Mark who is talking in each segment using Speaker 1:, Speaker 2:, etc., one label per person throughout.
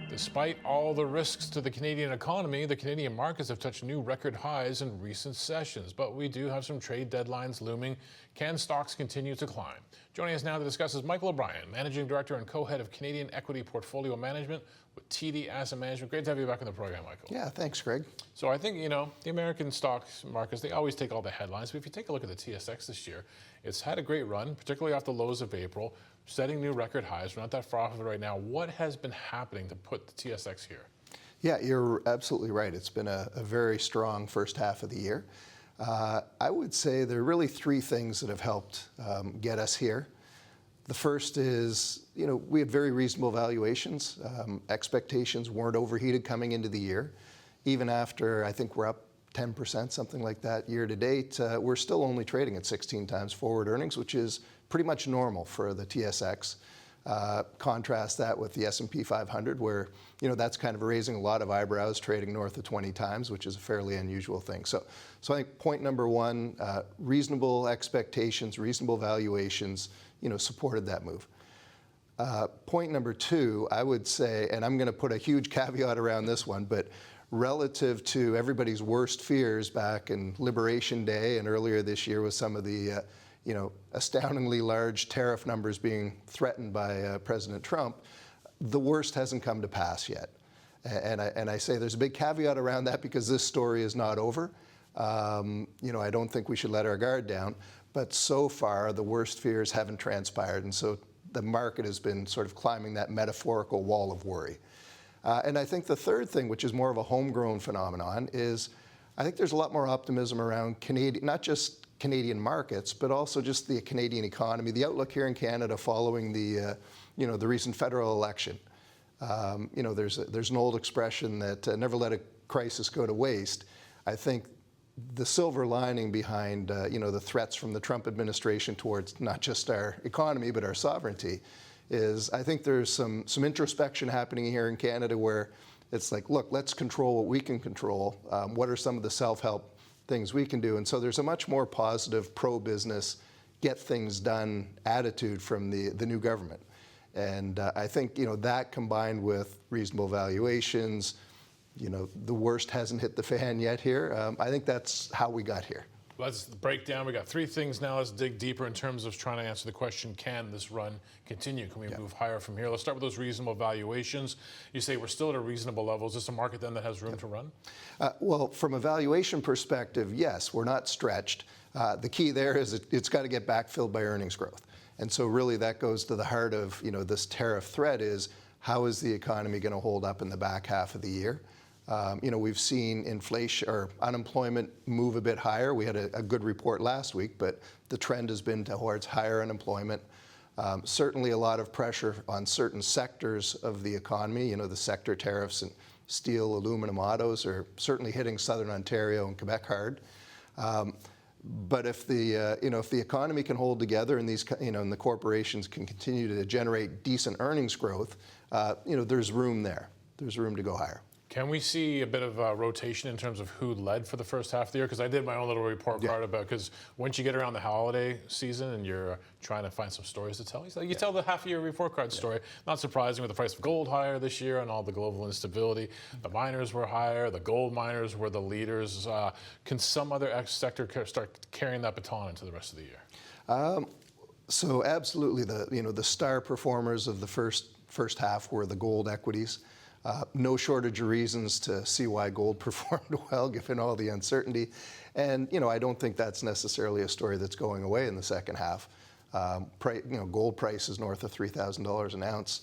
Speaker 1: Despite all the risks to the Canadian economy, the Canadian markets have touched new record highs in recent sessions. But we do have some trade deadlines looming. Can stocks continue to climb? Joining us now to discuss is Michael O'Brien, Managing Director and Co-Head of Canadian Equity Portfolio Management with TD Asset Management. Great to have you back on the program, Michael.
Speaker 2: Yeah, thanks, Greg.
Speaker 1: So I think, the American stock markets, they always take all the headlines. But if you take a look at the TSX this year, it's had a great run, particularly off the lows of April, setting new record highs. We're not that far off of it right now. What has been happening to put the TSX here?
Speaker 2: Yeah, you're absolutely right. It's been a very strong first half of the year. I would say there are really three things that have helped get us here. The first is, we had very reasonable valuations. Expectations weren't overheated coming into the year. Even after, I think we're up 10%, something like that year to date, we're still only trading at 16 times forward earnings, which is pretty much normal for the TSX. Contrast that with the S&P 500, where that's kind of raising a lot of eyebrows, trading north of 20 times, which is a fairly unusual thing. So I think point number one, reasonable expectations, reasonable valuations, supported that move. Point number two, I would say, and I'm going to put a huge caveat around this one, but relative to everybody's worst fears back in Liberation Day and earlier this year with some of the astoundingly large tariff numbers being threatened by President Trump, the worst hasn't come to pass yet. And I say there's a big caveat around that because this story is not over. I don't think we should let our guard down, but so far the worst fears haven't transpired, and so the market has been sort of climbing that metaphorical wall of worry. And I think the third thing, which is more of a homegrown phenomenon, is I think there's a lot more optimism around Canadian, not just Canadian markets, but also just the Canadian economy, the outlook here in Canada following the recent federal election. There's an old expression that never let a crisis go to waste. I think the silver lining behind the threats from the Trump administration towards not just our economy but our sovereignty is I think there's some introspection happening here in Canada where it's like, look, let's control what we can control. What are some of the self-help things we can do? And so there's a much more positive, pro-business, get things done attitude from the new government. And I think that combined with reasonable valuations, the worst hasn't hit the fan yet here. I think that's how we got here.
Speaker 1: Let's break down. We got three things now. Let's dig deeper in terms of trying to answer the question, can this run continue? Can we move higher from here? Let's start with those reasonable valuations. You say we're still at a reasonable level. Is this a market then that has room to run?
Speaker 2: Well, from a valuation perspective, yes, we're not stretched. The key there is it's got to get backfilled by earnings growth. And so really that goes to the heart of this tariff threat is how is the economy going to hold up in the back half of the year? We've seen inflation or unemployment move a bit higher. We had a good report last week, but the trend has been towards higher unemployment. Certainly a lot of pressure on certain sectors of the economy. The sector tariffs and steel, aluminum, autos are certainly hitting Southern Ontario and Quebec hard. But if the economy can hold together and these and the corporations can continue to generate decent earnings growth, there's room there. There's room to go higher.
Speaker 1: Can we see a bit of rotation in terms of who led for the first half of the year? Because I did my own little report card about, because once you get around the holiday season and you're trying to find some stories to tell, you tell the half-year report card story. Not surprising with the price of gold higher this year and all the global instability. The miners were higher. The gold miners were the leaders. Can some other sector start carrying that baton into the rest of the year?
Speaker 2: So absolutely, the star performers of the first half were the gold equities. No shortage of reasons to see why gold performed well, given all the uncertainty. And, I don't think that's necessarily a story that's going away in the second half. Gold price is north of $3,000 an ounce.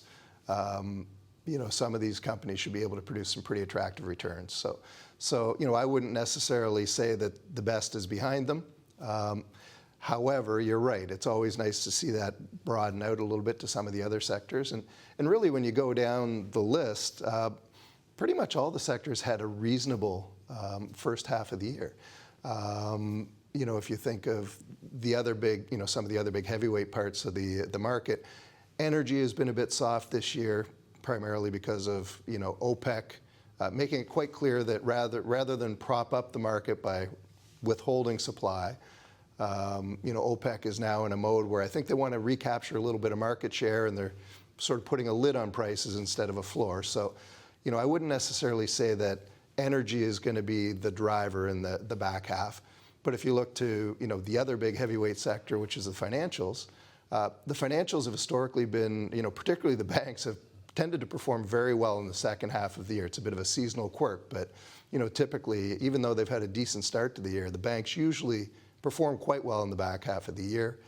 Speaker 2: Some of these companies should be able to produce some pretty attractive returns. So I wouldn't necessarily say that the best is behind them. However, you're right. It's always nice to see that broaden out a little bit to some of the other sectors. And really, when you go down the list, pretty much all the sectors had a reasonable first half of the year. If you think of the other big, some of the other big heavyweight parts of the market, energy has been a bit soft this year, primarily because of OPEC making it quite clear that rather than prop up the market by withholding supply, OPEC is now in a mode where I think they want to recapture a little bit of market share, and sort of putting a lid on prices instead of a floor. So, I wouldn't necessarily say that energy is going to be the driver in the back half. But if you look to, the other big heavyweight sector, which is the financials have historically been, particularly the banks have tended to perform very well in the second half of the year. It's a bit of a seasonal quirk, but, typically, even though they've had a decent start to the year, the banks usually perform quite well in the back half of the year.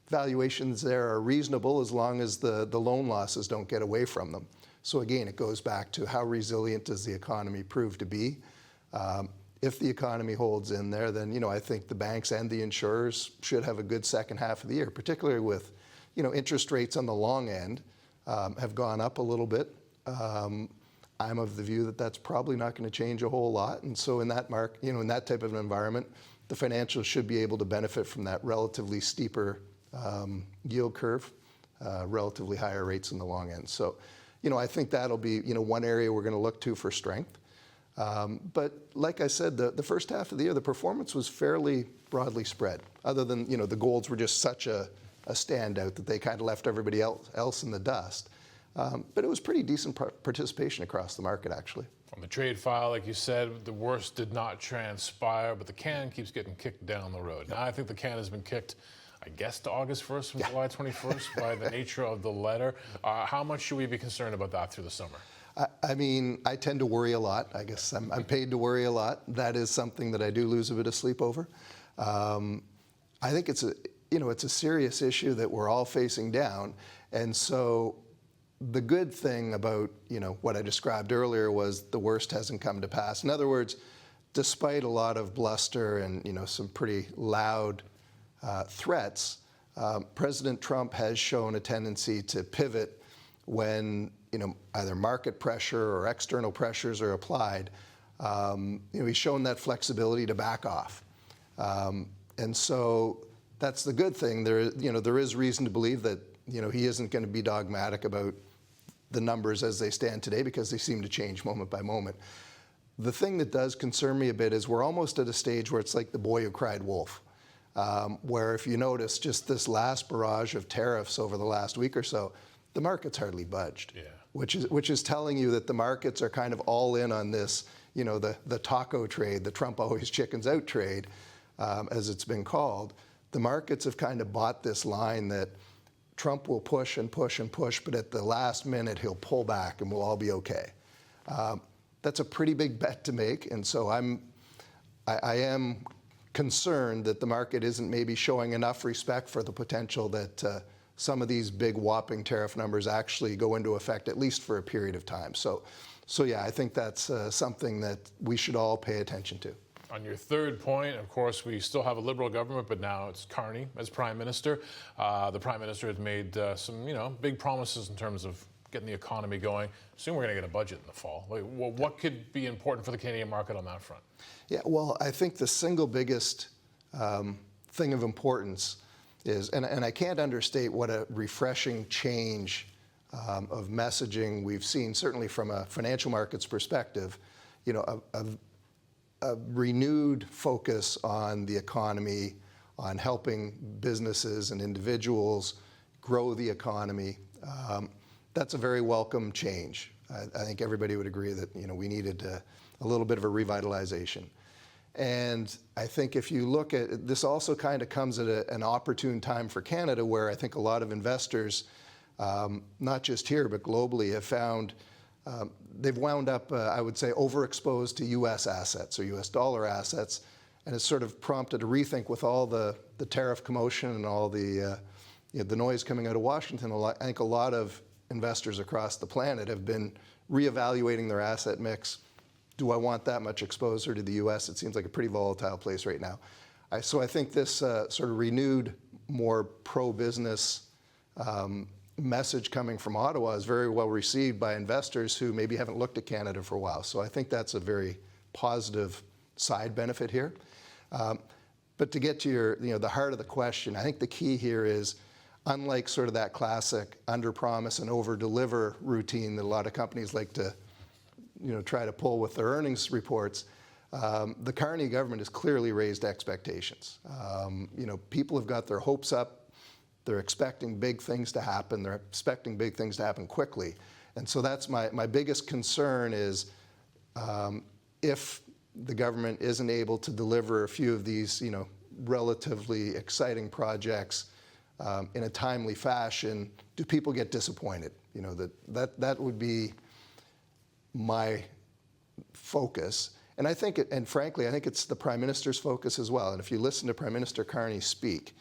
Speaker 2: Valuations there are reasonable as long as the loan losses don't get away from them. So again, it goes back to how resilient does the economy prove to be. If the economy holds in there, then I think the banks and the insurers should have a good second half of the year, particularly with interest rates on the long end have gone up a little bit. I'm of the view that that's probably not going to change a whole lot, and so in that in that type of an environment, the financials should be able to benefit from that relatively steeper yield curve, relatively higher rates in the long end. So, I think that'll be one area we're going to look to for strength. But like I said, the first half of the year, the performance was fairly broadly spread, other than, the golds were just such a standout that they kind of left everybody else in the dust. But it was pretty decent participation across the market, actually.
Speaker 1: On the trade file, like you said, the worst did not transpire, but the can keeps getting kicked down the road. Now, I think the can has been kicked, I guess, to August 1st from July 21st by the nature of the letter. How much should we be concerned about that through the summer?
Speaker 2: I tend to worry a lot. I guess I'm paid to worry a lot. That is something that I do lose a bit of sleep over. I think it's a serious issue that we're all facing down. And so the good thing about, what I described earlier was the worst hasn't come to pass. In other words, despite a lot of bluster and, some pretty loud threats, President Trump has shown a tendency to pivot when either market pressure or external pressures are applied. He's shown that flexibility to back off, and so that's the good thing. There is reason to believe that he isn't going to be dogmatic about the numbers as they stand today, because they seem to change moment by moment. The thing that does concern me a bit is we're almost at a stage where it's like the boy who cried wolf. Where if you notice just this last barrage of tariffs over the last week or so, the market's hardly budged.
Speaker 1: Yeah.
Speaker 2: Which is telling you that the markets are kind of all in on this, the taco trade, the Trump always chickens out trade, as it's been called. The markets have kind of bought this line that Trump will push and push and push, but at the last minute he'll pull back and we'll all be okay. That's a pretty big bet to make, and so I am concerned that the market isn't maybe showing enough respect for the potential that some of these big whopping tariff numbers actually go into effect, at least for a period of time. So yeah, I think that's something that we should all pay attention to.
Speaker 1: On your third point, of course, we still have a Liberal government, but now it's Carney as Prime Minister. The Prime Minister has made some, big promises in terms of getting the economy going. Soon we're going to get a budget in the fall. What could be important for the Canadian market on that front?
Speaker 2: Yeah, well, I think the single biggest thing of importance is, and I can't understate what a refreshing change of messaging we've seen, certainly from a financial markets perspective, a renewed focus on the economy, on helping businesses and individuals grow the economy. That's a very welcome change. I think everybody would agree that we needed a little bit of a revitalization. And I think if you look at this, also kind of comes at an opportune time for Canada, where I think a lot of investors, not just here but globally, have found they've wound up, I would say, overexposed to U.S. assets or U.S. dollar assets, and it's sort of prompted a rethink with all the tariff commotion and all the noise coming out of Washington. I think a lot of investors across the planet have been reevaluating their asset mix. Do I want that much exposure to the U.S.? It seems like a pretty volatile place right now. So I think this sort of renewed, more pro-business message coming from Ottawa is very well received by investors who maybe haven't looked at Canada for a while. So I think that's a very positive side benefit here. But to get to the heart of the question, I think the key here is, unlike sort of that classic under-promise and over-deliver routine that a lot of companies like to try to pull with their earnings reports, the Carney government has clearly raised expectations. People have got their hopes up. They're expecting big things to happen. They're expecting big things to happen quickly. And so that's my biggest concern is if the government isn't able to deliver a few of these, relatively exciting projects in a timely fashion, do people get disappointed? That would be my focus. And I think, and frankly, I think it's the Prime Minister's focus as well. And if you listen to Prime Minister Carney speak,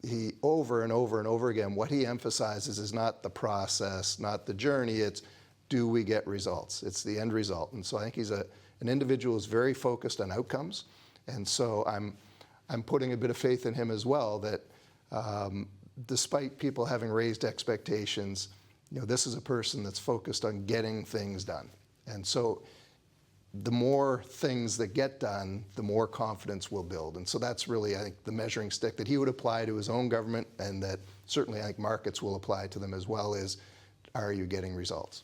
Speaker 2: he over and over and over again, what he emphasizes is not the process, not the journey, it's do we get results? It's the end result. And so I think he's an individual who's very focused on outcomes. And so I'm putting a bit of faith in him as well that despite people having raised expectations, this is a person that's focused on getting things done. And so the more things that get done, the more confidence will build. And so that's really, I think, the measuring stick that he would apply to his own government, and that certainly I think markets will apply to them as well, is are you getting results?